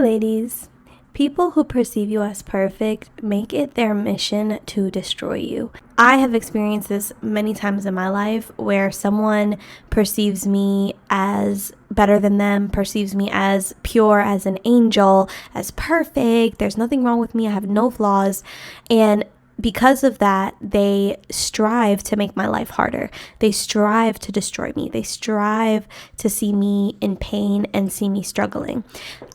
ladies. People who perceive you as perfect make it their mission to destroy you. I have experienced this many times in my life where someone perceives me as better than them, perceives me as pure, as an angel, as perfect. There's nothing wrong with me. I have no flaws. And because of that, they strive to make my life harder. They strive to destroy me. They strive to see me in pain and see me struggling.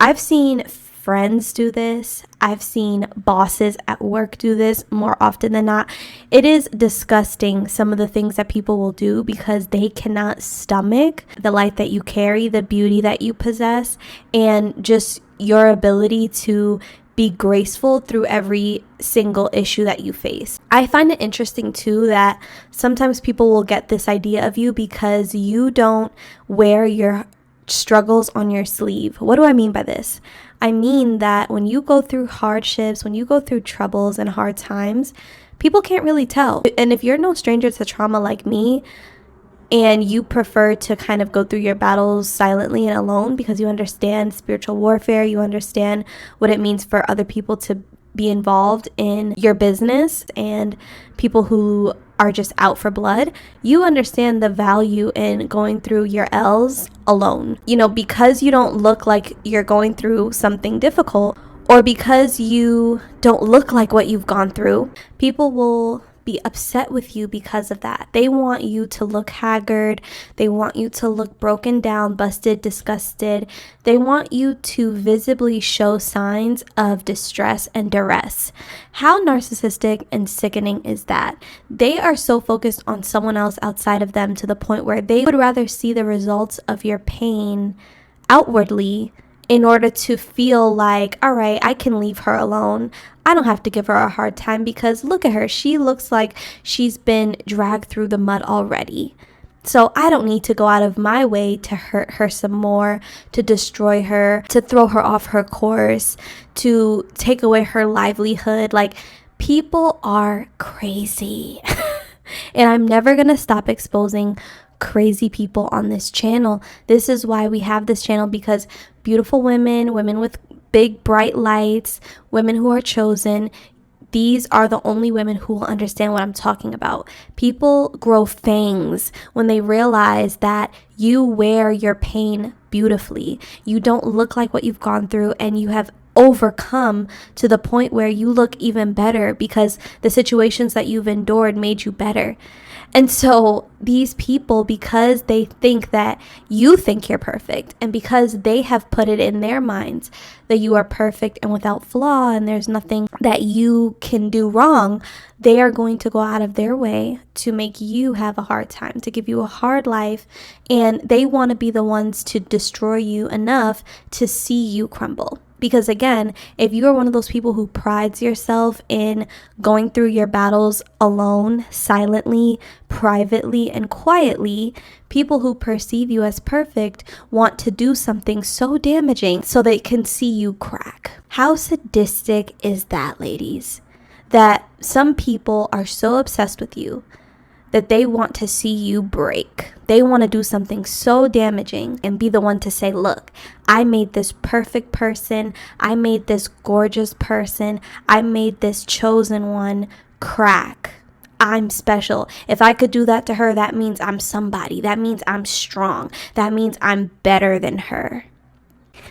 I've seen friends do this. I've seen bosses at work do this more often than not. It is disgusting, some of the things that people will do, because they cannot stomach the light that you carry, the beauty that you possess, and just your ability to be graceful through every single issue that you face. I find it interesting too that sometimes people will get this idea of you because you don't wear your struggles on your sleeve. What do I mean by this? I mean that when you go through hardships, when you go through troubles and hard times, people can't really tell. And if you're no stranger to trauma like me, and you prefer to kind of go through your battles silently and alone because you understand spiritual warfare, you understand what it means for other people to be involved in your business and people who are just out for blood, you understand the value in going through your L's alone. You know, because you don't look like you're going through something difficult, or because you don't look like what you've gone through, people will be upset with you because of that. They want you to look haggard. They want you to look broken down, busted, disgusted. They want you to visibly show signs of distress and duress. How narcissistic and sickening is that? They are so focused on someone else outside of them to the point where they would rather see the results of your pain outwardly in order to feel like, all right, I can leave her alone. I don't have to give her a hard time because look at her. She looks like she's been dragged through the mud already. So I don't need to go out of my way to hurt her some more, to destroy her, to throw her off her course, to take away her livelihood. Like, people are crazy. And I'm never going to stop exposing crazy people on this channel. This is why we have this channel, because beautiful women with big bright lights, women who are chosen, these are the only women who will understand what I'm talking about. People grow fangs when they realize that you wear your pain beautifully. You don't look like what you've gone through, and you have overcome to the point where you look even better because the situations that you've endured made you better. And so these people, because they think that you think you're perfect, and because they have put it in their minds that you are perfect and without flaw and there's nothing that you can do wrong, they are going to go out of their way to make you have a hard time, to give you a hard life, and they want to be the ones to destroy you enough to see you crumble. Because again, if you are one of those people who prides yourself in going through your battles alone, silently, privately, and quietly, people who perceive you as perfect want to do something so damaging so they can see you crack. How sadistic is that, ladies? That some people are so obsessed with you that they want to see you break. They want to do something so damaging and be the one to say, look, I made this perfect person. I made this gorgeous person. I made this chosen one crack. I'm special. If I could do that to her, that means I'm somebody. That means I'm strong. That means I'm better than her.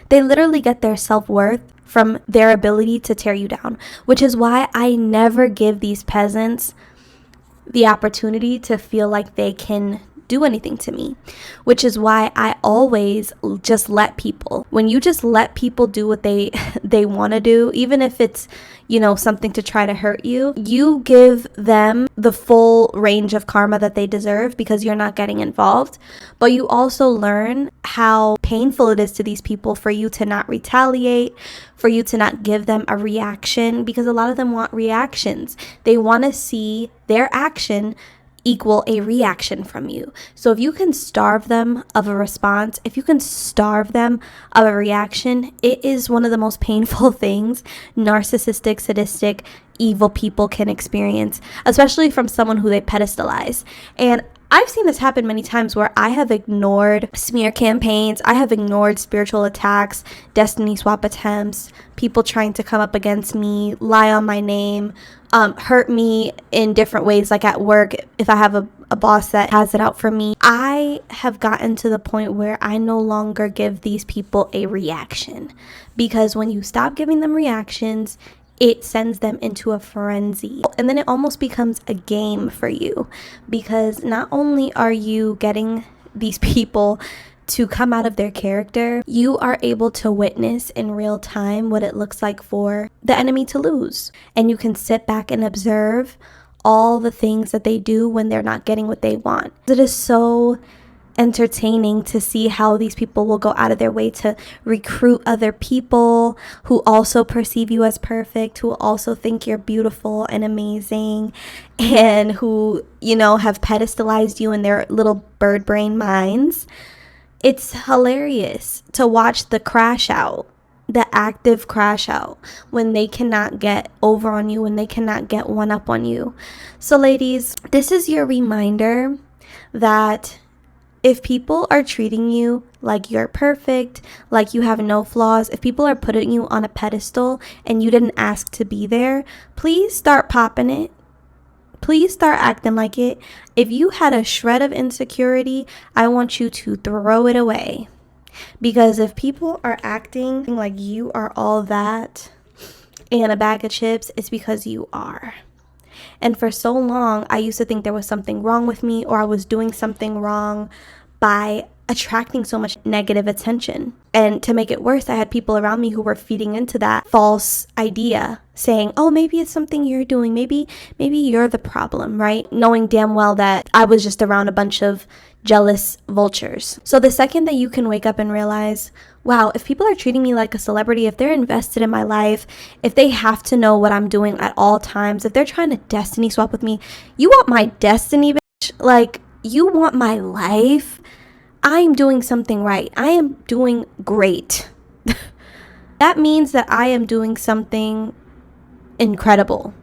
They literally get their self-worth from their ability to tear you down, which is why I never give these peasants the opportunity to feel like they can do anything to me, which is why I always just let people, when you just let people do what they want to do, even if it's, you know, something to try to hurt you, you give them the full range of karma that they deserve because you're not getting involved. But you also learn how painful it is to these people for you to not retaliate, for you to not give them a reaction, because a lot of them want reactions. They want to see their action equal a reaction from you. So if you can starve them of a response, if you can starve them of a reaction, it is one of the most painful things narcissistic, sadistic, evil people can experience, especially from someone who they pedestalize. And I've seen this happen many times where I have ignored smear campaigns, I have ignored spiritual attacks, destiny swap attempts, people trying to come up against me, lie on my name, hurt me in different ways, like at work, if I have a boss that has it out for me. I have gotten to the point where I no longer give these people a reaction, because when you stop giving them reactions, it sends them into a frenzy. And then it almost becomes a game for you, because not only are you getting these people to come out of their character, you are able to witness in real time what it looks like for the enemy to lose. And you can sit back and observe all the things that they do when they're not getting what they want. It is so entertaining to see how these people will go out of their way to recruit other people who also perceive you as perfect, who also think you're beautiful and amazing, and who, have pedestalized you in their little bird brain minds. It's hilarious to watch the crash out, the active crash out, when they cannot get over on you, when they cannot get one up on you. So ladies, this is your reminder that if people are treating you like you're perfect, like you have no flaws, if people are putting you on a pedestal and you didn't ask to be there, please start popping it. Please start acting like it. If you had a shred of insecurity, I want you to throw it away. Because if people are acting like you are all that and a bag of chips, it's because you are. And for so long, I used to think there was something wrong with me, or I was doing something wrong by attracting so much negative attention. And to make it worse, I had people around me who were feeding into that false idea, saying, oh, maybe it's something you're doing. Maybe you're the problem, right? Knowing damn well that I was just around a bunch of jealous vultures. So the second that you can wake up and realize, wow, if people are treating me like a celebrity, if they're invested in my life, if they have to know what I'm doing at all times, if they're trying to destiny swap with me, you want my destiny, bitch? Like, you want my life? I'm doing something right. I am doing great. That means that I am doing something incredible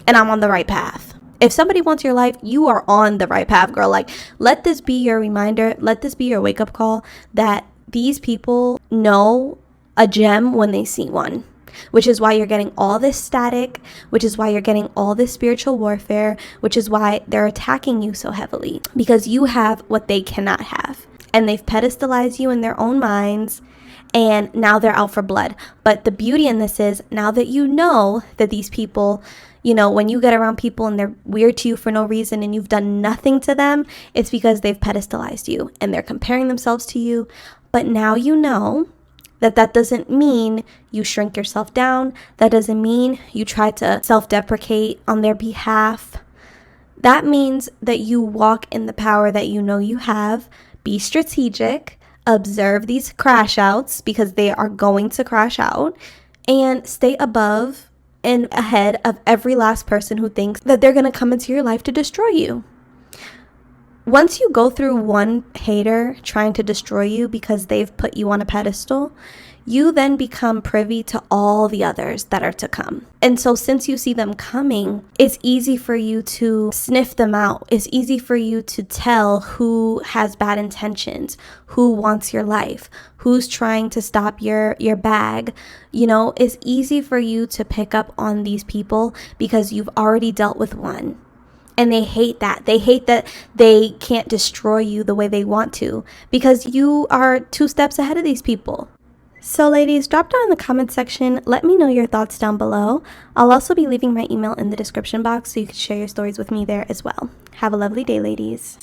and I'm on the right path. If somebody wants your life, you are on the right path, girl. Like, let this be your reminder. Let this be your wake-up call that these people know a gem when they see one, which is why you're getting all this static, which is why you're getting all this spiritual warfare, which is why they're attacking you so heavily, because you have what they cannot have. And they've pedestalized you in their own minds, and now they're out for blood. But the beauty in this is, now that you know that these people, when you get around people and they're weird to you for no reason and you've done nothing to them, it's because they've pedestalized you and they're comparing themselves to you. But now you know that doesn't mean you shrink yourself down. That doesn't mean you try to self-deprecate on their behalf. That means that you walk in the power that you know you have. Be strategic, observe these crash outs, because they are going to crash out, and stay above and ahead of every last person who thinks that they're going to come into your life to destroy you. Once you go through one hater trying to destroy you because they've put you on a pedestal, you then become privy to all the others that are to come. And so since you see them coming, it's easy for you to sniff them out. It's easy for you to tell who has bad intentions, who wants your life, who's trying to stop your bag. It's easy for you to pick up on these people because you've already dealt with one. And they hate that. They hate that they can't destroy you the way they want to, because you are 2 steps ahead of these people. So ladies, drop down in the comment section. Let me know your thoughts down below. I'll also be leaving my email in the description box so you can share your stories with me there as well. Have a lovely day, ladies.